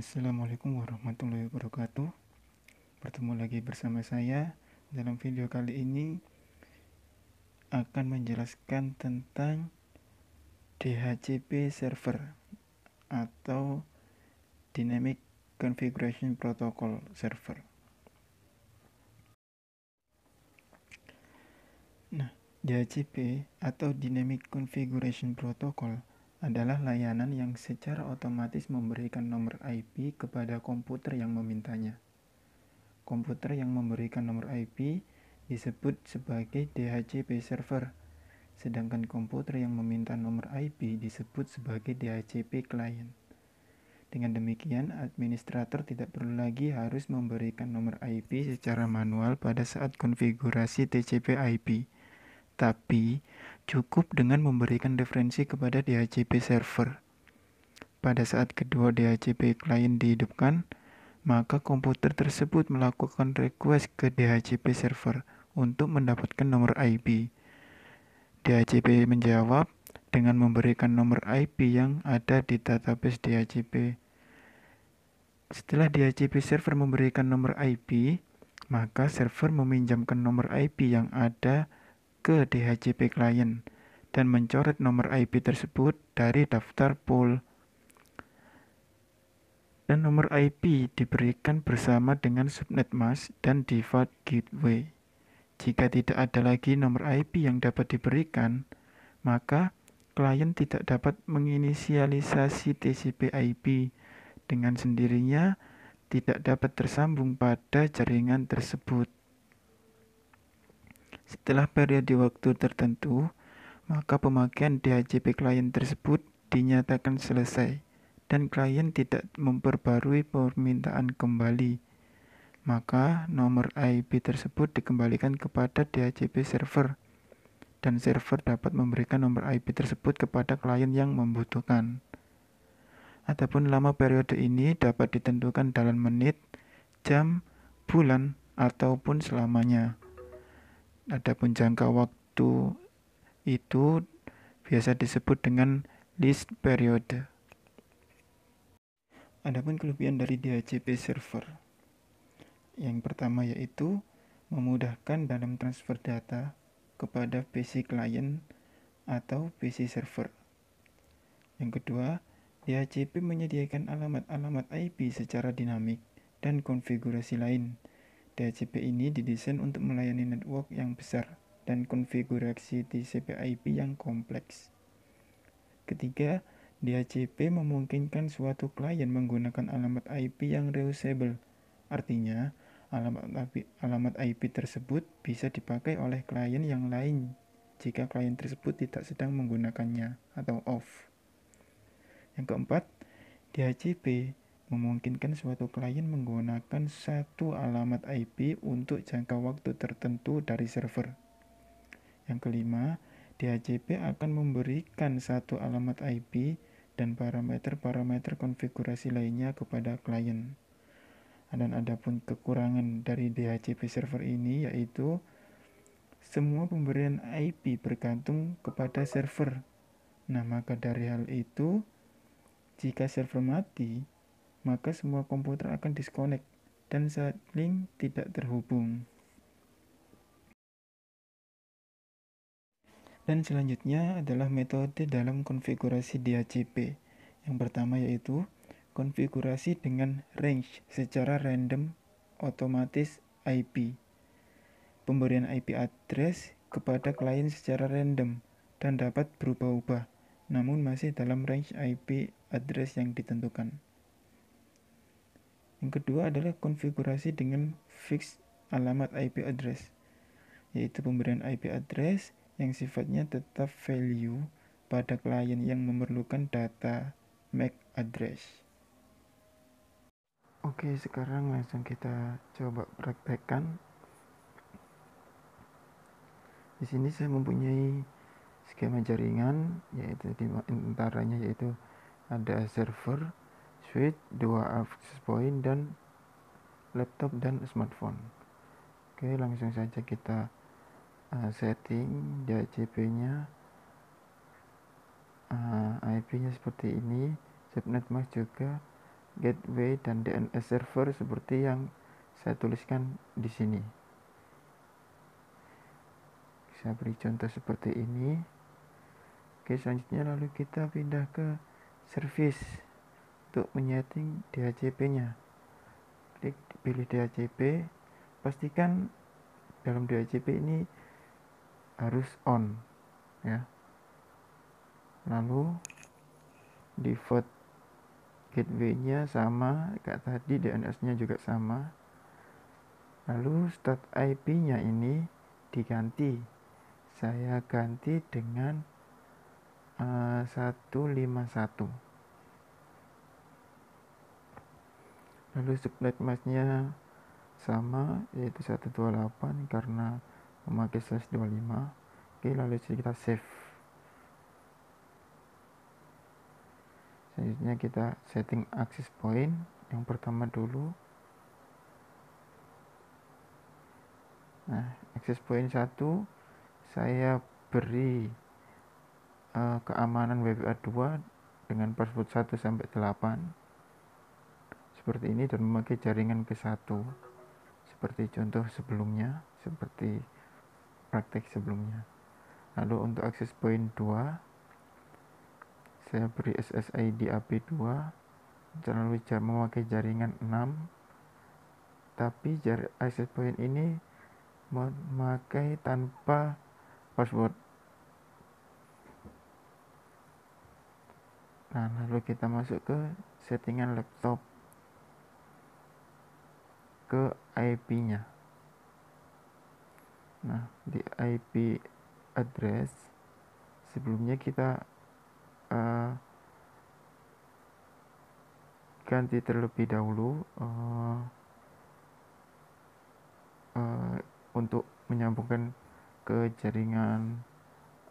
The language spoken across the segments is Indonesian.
Assalamualaikum warahmatullahi wabarakatuh. Bertemu lagi bersama saya. Dalam video kali ini akan menjelaskan tentang DHCP server atau Dynamic Configuration Protocol Server. Nah, DHCP atau Dynamic Configuration Protocol adalah layanan yang secara otomatis memberikan nomor IP kepada komputer yang memintanya. Komputer yang memberikan nomor IP disebut sebagai DHCP server, sedangkan komputer yang meminta nomor IP disebut sebagai DHCP client. Dengan demikian, administrator tidak perlu lagi harus memberikan nomor IP secara manual pada saat konfigurasi TCP/IP, tapi cukup dengan memberikan referensi kepada DHCP server. Pada saat kedua DHCP client dihidupkan, maka komputer tersebut melakukan request ke DHCP server untuk mendapatkan nomor IP. DHCP menjawab dengan memberikan nomor IP yang ada di database DHCP. Setelah DHCP server memberikan nomor IP, maka server meminjamkan nomor IP yang ada ke DHCP client dan mencoret nomor IP tersebut dari daftar pool. Dan nomor IP diberikan bersama dengan subnet mask dan default gateway. Jika tidak ada lagi nomor IP yang dapat diberikan, maka klien tidak dapat menginisialisasi TCP/IP. Dengan sendirinya tidak dapat tersambung pada jaringan tersebut. Setelah periode waktu tertentu, maka pemakaian DHCP klien tersebut dinyatakan selesai dan klien tidak memperbarui permintaan kembali. Maka nomor IP tersebut dikembalikan kepada DHCP server dan server dapat memberikan nomor IP tersebut kepada klien yang membutuhkan. Adapun lama periode ini dapat ditentukan dalam menit, jam, bulan, ataupun selamanya. Adapun jangka waktu itu biasa disebut dengan lease period. Adapun kelebihan dari DHCP server, yang pertama yaitu memudahkan dalam transfer data kepada PC client atau PC server. Yang kedua, DHCP menyediakan alamat-alamat IP secara dinamik dan konfigurasi lain. DHCP ini didesain untuk melayani network yang besar dan konfigurasi TCP/IP yang kompleks. Ketiga, DHCP memungkinkan suatu klien menggunakan alamat IP yang reusable. Artinya, alamat IP tersebut bisa dipakai oleh klien yang lain jika klien tersebut tidak sedang menggunakannya atau off. Yang keempat, DHCP memungkinkan suatu klien menggunakan satu alamat IP untuk jangka waktu tertentu dari server. Yang kelima, DHCP akan memberikan satu alamat IP dan parameter-parameter konfigurasi lainnya kepada klien. Dan adapun kekurangan dari DHCP server ini yaitu semua pemberian IP bergantung kepada server. Nah, maka dari hal itu, jika server mati, maka semua komputer akan disconnect dan saling tidak terhubung. Dan selanjutnya adalah metode dalam konfigurasi DHCP. Yang pertama yaitu konfigurasi dengan range secara random otomatis IP. Pemberian IP address kepada klien secara random dan dapat berubah-ubah, namun masih dalam range IP address yang ditentukan. Yang kedua adalah konfigurasi dengan fixed alamat IP address, yaitu pemberian IP address yang sifatnya tetap value pada klien yang memerlukan data MAC address. Oke, sekarang langsung kita coba praktekkan. Di sini saya mempunyai skema jaringan, yaitu di antaranya yaitu ada server, switch, 2 access point, dan laptop dan smartphone. Oke, langsung saja kita setting DHCP-nya. IP-nya seperti ini, subnet mask juga gateway dan DNS server seperti yang saya tuliskan di sini. Saya beri contoh seperti ini. Oke, selanjutnya lalu kita pindah ke service untuk menyeting DHCP-nya. Klik pilih DHCP, pastikan dalam DHCP ini harus on ya. Lalu default gateway-nya sama kayak tadi, DNS-nya juga sama. Lalu start IP-nya ini diganti. Saya ganti dengan 151. Lalu subnet mask-nya sama, yaitu 128 karena memakai /25. Oke, lalu kita save. Selanjutnya kita setting access point. Yang pertama dulu. Nah, access point 1 saya beri keamanan WPA2 dengan password 1 sampai 8 seperti ini, dan memakai jaringan ke1 seperti contoh sebelumnya, seperti praktek sebelumnya. Lalu untuk access point 2 saya beri SSID AP2, lalu memakai jaringan 6, tapi access point ini memakai tanpa password. Nah, lalu kita masuk ke settingan laptop, ke IP-nya. Nah, di IP address sebelumnya kita ganti terlebih dahulu untuk menyambungkan ke jaringan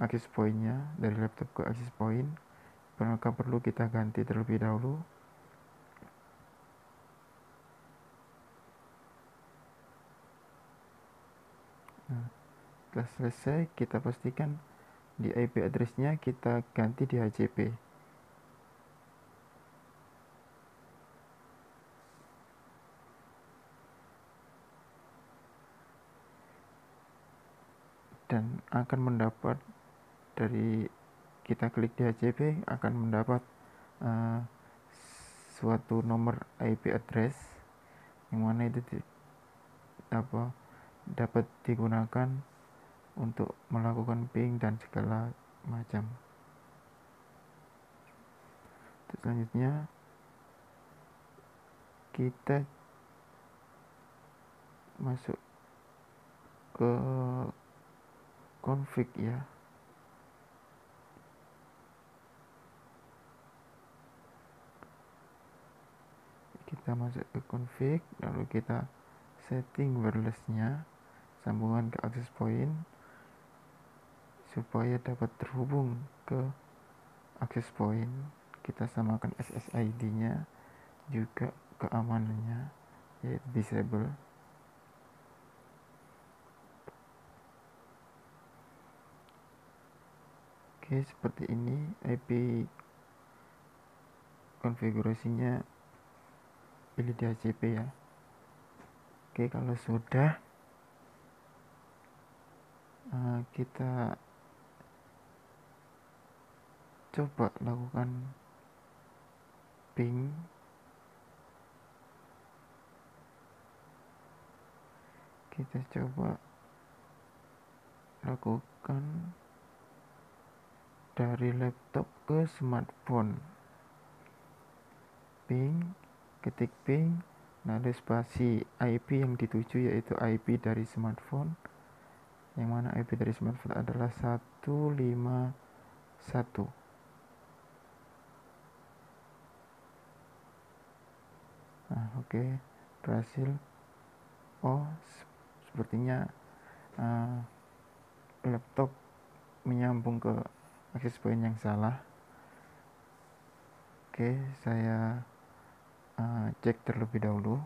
access point-nya dari laptop ke access point, maka perlu kita ganti terlebih dahulu. Nah, setelah selesai kita pastikan di IP address-nya kita ganti di DHCP. Dan akan mendapat, dari kita klik di DHCP akan mendapat suatu nomor IP address yang mana itu dapat digunakan untuk melakukan ping dan segala macam. Selanjutnya kita masuk ke config ya. Kita masuk ke config, lalu kita setting wireless-nya, sambungan ke access point supaya dapat terhubung ke access point. Kita samakan SSID-nya juga keamanannya, yaitu disable. Oke, seperti ini IP konfigurasinya, pilih DHCP ya. Oke, kalau sudah kita coba lakukan ping. Kita coba lakukan dari laptop ke smartphone. Ping, ketik ping, lalu spasi IP yang dituju yaitu IP dari smartphone, yang mana IP dari smartphone adalah 151. Nah, oke, berhasil. Oh, sepertinya laptop menyambung ke access point yang salah. Oke, saya cek terlebih dahulu.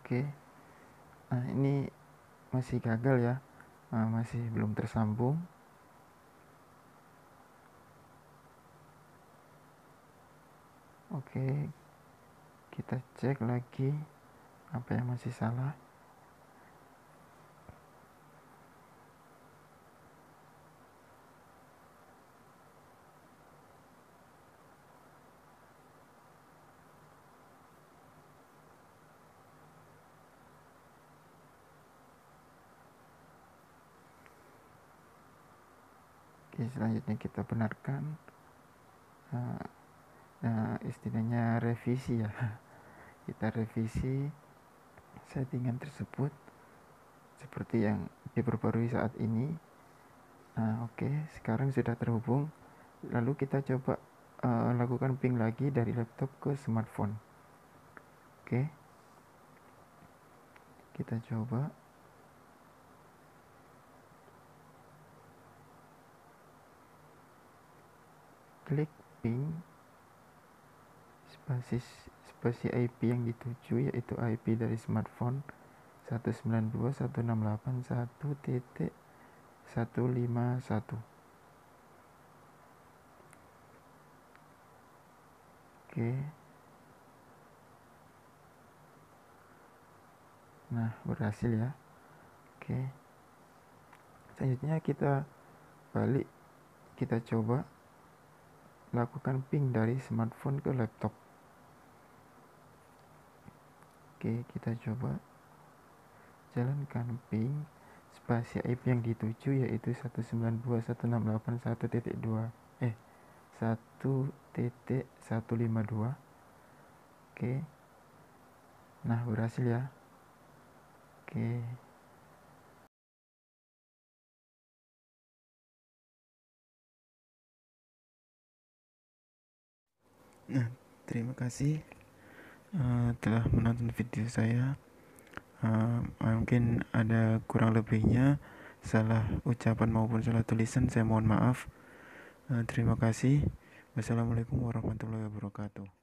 Oke. Nah, ini masih gagal ya. Masih belum tersambung. Oke, kita cek lagi apa yang masih salah. Oke, selanjutnya kita benarkan. Istilahnya revisi ya. Kita revisi settingan tersebut seperti yang diperbarui saat ini. Nah, oke, sekarang sudah terhubung. Lalu kita coba lakukan ping lagi dari laptop ke smartphone. Oke, kita coba. Klik ping spasi IP yang dituju, yaitu IP dari smartphone 192.168.1.151. Oke. Nah, berhasil ya. Oke. Selanjutnya kita balik, kita coba lakukan ping dari smartphone ke laptop. Oke, kita coba jalankan ping spasi IP yang dituju, yaitu 192.168.1.1.152. Oke. Nah, berhasil ya. Oke. Nah, terima kasih telah menonton video saya. Mungkin ada kurang lebihnya, salah ucapan maupun salah tulisan, saya mohon maaf. Terima kasih. Wassalamualaikum warahmatullahi wabarakatuh.